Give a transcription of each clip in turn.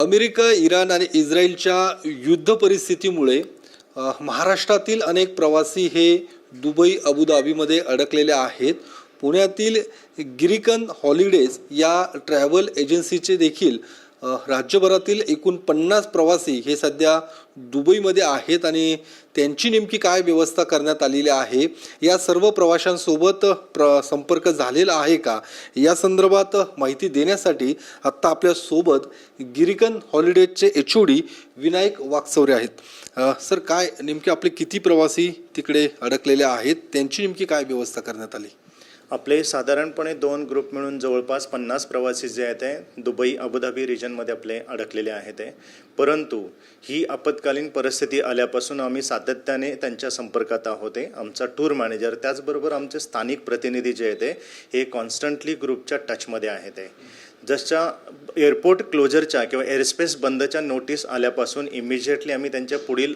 America, Iran आणि इस्रायलच्या युद्ध परिस्थितीमुळे महाराष्ट्रातील अनेक प्रवासी हे दुबई, अबुधाबीमध्ये अडकलेले आहेत. पुण्यातील गिरिकन हॉलिडेज या ट्रॅव्हल एजन्सीचे देखील राज्यभरातील एकूण 50 प्रवासी हे सध्या दुबईमध्ये आहेत आणि त्यांची नेमकी काय व्यवस्था करण्यात आलेली आहे, या सर्व प्रवाशांसोबत संपर्क झालेला आहे का, या संदर्भात माहिती देण्यासाठी आत्ता आपल्यासोबत गिरिकन हॉलिडेजचे HOD विनायक वाकचौरे आहेत. सर, काय नेमके आपले किती प्रवासी तिकडे अडकलेले आहेत, त्यांची नेमकी काय व्यवस्था करण्यात आली? आपले साधारणपणे 2 ग्रुप मिळून जवळपास 50 प्रवासी जे आहेत ते दुबई, अबुधाबी रिजनमध्ये आपले अडकलेले आहेत. परंतु ही आपत्कालीन परिस्थिती आल्यापासून आम्ही सातत्याने त्यांच्या संपर्कात आहोत. आमचा टूर मॅनेजर त्याचबरोबर आमचे स्थानिक प्रतिनिधी जे आहेत हे कॉन्स्टंटली ग्रुपच्या टचमध्ये आहेत. जसच्या एअरपोर्ट क्लोजरच्या किंवा एअरस्पेस बंदच्या नोटीस आल्यापासून इमिजिएटली आम्ही त्यांच्या पुढील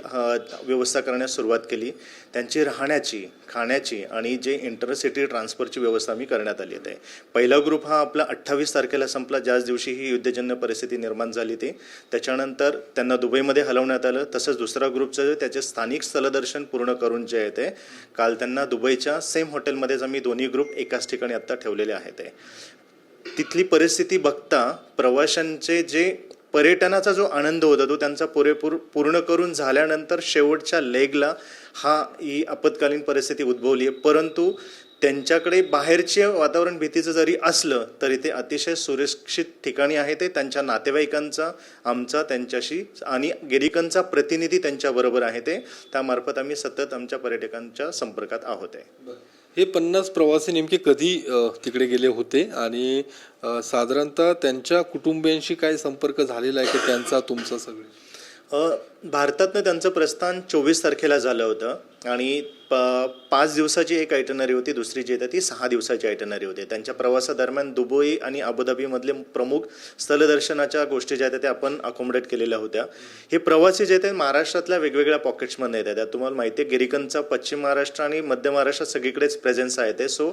व्यवस्था करण्यास सुरुवात केली. त्यांची राहण्याची, खाण्याची आणि जे इंटरसिटी ट्रान्सफरची व्यवस्था आम्ही करण्यात आली आहे. पहिला ग्रुप हा आपला 28 तारखेला संपला, ज्याच दिवशी ही युद्धजन्य परिस्थिती निर्माण झाली ती. त्याच्यानंतर त्यांना दुबईमध्ये हलवण्यात आलं. तसंच दुसरा ग्रुपचं जे त्याचे स्थानिक स्थलदर्शन पूर्ण करून जे आहे ते काल त्यांना दुबईच्या सेम हॉटेलमध्येच आम्ही दोन्ही ग्रुप एकाच ठिकाणी आत्ता ठेवलेले आहेत. तिथली परिस्थिती बघता प्रवाशांचे जे पर्यटनाचा जो आनंद होता तो त्यांचा पूर्ण करून झाल्यानंतर शेवटच्या लेगला ही आपत्कालीन परिस्थिती उद्भवली आहे. परंतु त्यांच्याकडे बाहेरचे वातावरण भीतीचं जरी असलं तरी ते अतिशय सुरक्षित ठिकाणी आहे. ते त्यांच्या नातेवाईकांचा, आमचा त्यांच्याशी आणि गिरिकनचा प्रतिनिधी त्यांच्याबरोबर आहे. त्यामार्फत आम्ही सतत आमच्या पर्यटकांच्या संपर्कात आहोत. हे 50 प्रवासी नेमके कधी तिकडे गेले होते आणि साधारणतः त्यांच्या कुटुंबियांशी काय संपर्क झालेला आहे की त्यांचा, तुमचा सगळे? भारतातनं त्यांचं प्रस्थान 24 तारखेला झालं होतं आणि 5 दिवसाची एक आयटनरी होती, दुसरी जी आहे ती 6 दिवसाची आयटनरी होती. त्यांच्या प्रवासादरम्यान दुबई आणि अबुधाबीमधले प्रमुख स्थलदर्शनाच्या गोष्टी ज्या आहेत त्या आपण अकोमोडेट केलेल्या होत्या. हे प्रवासी जे आहेत महाराष्ट्रातल्या वेगवेगळ्या पॉकेट्समध्ये येतात. त्यात तुम्हाला माहिती आहे गिरिकनचा पश्चिम महाराष्ट्र आणि मध्य महाराष्ट्रात सगळीकडेच प्रेझेन्स आहे. सो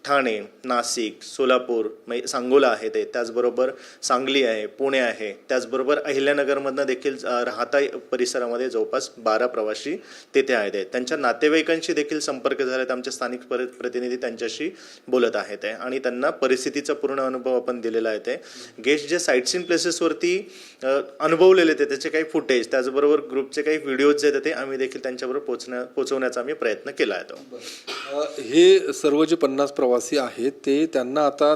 ठाणे, नाशिक, सोलापूर, सांगोला आहे ते, त्याचबरोबर सांगली आहे, पुणे आहे, त्याचबरोबर अहिल्यानगरमधनं देखील राहता परिसरामध्ये जवळपास 12 प्रवासी तेथे आहेत. त्यांच्या नातेवाईकांशी देखील संपर्क झालेत. आमचे स्थानिक प्रतिनिधी त्यांच्याशी बोलत आहेत आणि त्यांना परिस्थितीचा पूर्ण अनुभव आपण दिलेला आहे. गेस्ट जे साईट सीन प्लेसेसवरती अनुभवलेले ते त्याचे काही फुटेज, त्याचबरोबर ग्रुपचे काही व्हिडिओज जे आहेत ते आम्ही देखील त्यांच्याबरोबर पोहोचवण्याचा आम्ही प्रयत्न केला आहे. हे सर्व जे 50 प्रवासी आहेत ते त्यांना आता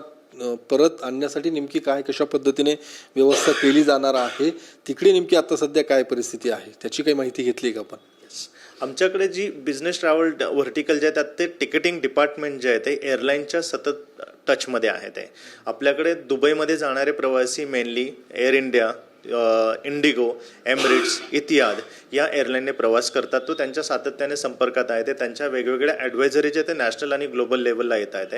परत आणण्यासाठी नेमकी काय, कशा पद्धतीने व्यवस्था केली जाणार आहे, तिकडे नेमकी आता सध्या काय परिस्थिती आहे, त्याची काही माहिती घेतली का आपण? आमच्याकडे जी बिझनेस ट्रॅव्हल व्हर्टिकल जे आहे त्यात ते टिकेटिंग डिपार्टमेंट जे आहे ते एअरलाईनच्या सतत टचमध्ये आहेत. आपल्याकडे दुबईमध्ये जाणारे प्रवासी mainly Air India, IndiGo, Emirates, Etihad या एअरलाईनने प्रवास करतात. तो त्यांच्या सातत्याने संपर्कात आहे. ते त्यांच्या वेगवेगळ्या ॲडवायझरी जे ते नॅशनल आणि ग्लोबल लेवलला येत आहेत.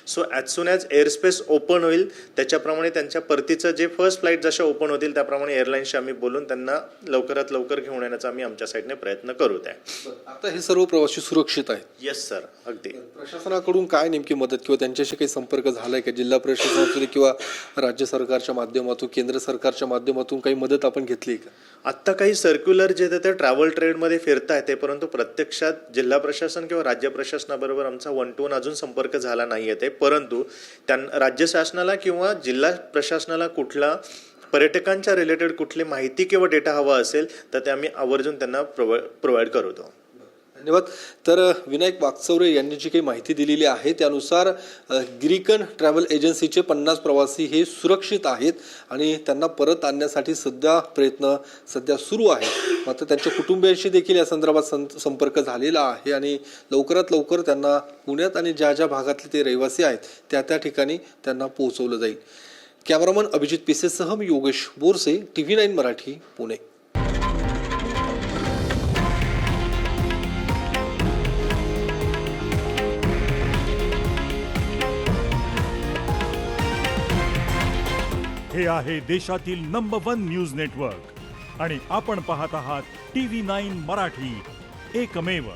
So as soon as airspace open होईल त्याच्याप्रमाणे त्यांच्या परतीचं जे फर्स्ट फ्लाईट जशा ओपन होतील त्याप्रमाणे एअरलाईनशी आम्ही बोलून त्यांना लवकरात लवकर घेऊन येण्याचा आम्ही आमच्या साईडने प्रयत्न करू. आता हे सर्व प्रवासी सुरक्षित आहेत? येस सर, अगदी. प्रशासनाकडून काय नेमकी मदत किंवा त्यांच्याशी काही संपर्क झालाय का? जिल्हा प्रशासनातून किंवा राज्य सरकारच्या माध्यमातून, केंद्र सरकारच्या माध्यमातून काही मदत आपण घेतली का? आत्ता काही सर्क्युलर जे ते ट्रॅव्हल ट्रेडमध्ये फिरता येते, परंतु प्रत्यक्षात जिल्हा प्रशासन किंवा राज्य प्रशासनाबरोबर आमचा 1 to 1 अजून संपर्क झाला नाही आहे. परंतु राज्य शासनाला किंवा जिल्हा प्रशासनाला कुठला पर्यटकांच्या रिलेटेड कुठली माहिती किंवा डेटा हवा असेल तर ते आम्ही आवर्जून त्यांना प्रोव्हाइड करतो. धन्यवाद. तर विनायक वाकचौरे यांनी जी काही माहिती दिलेली आहे त्यानुसार गिरिकन ट्रॅव्हल एजन्सीचे 50 प्रवासी हे सुरक्षित आहेत आणि त्यांना परत आणण्यासाठी प्रयत्न सध्या सुरू आहे. मात्र त्यांच्या कुटुंबियांशी देखील या संदर्भात संपर्क झालेला आहे आणि लवकरात लवकर त्यांना पुण्यात आणि ज्या ज्या भागातले ते रहिवासी आहेत त्या ठिकाणी त्यांना पोहोचवलं जाईल. कॅमेरामन अभिजित पिसेसह मी योगेश बोरसे, TV9 मराठी, पुणे. हे आहे देशातील नंबर 1 न्यूज नेटवर्क आणि आपण पाहत आहात TV9 मराठी, एकमेव.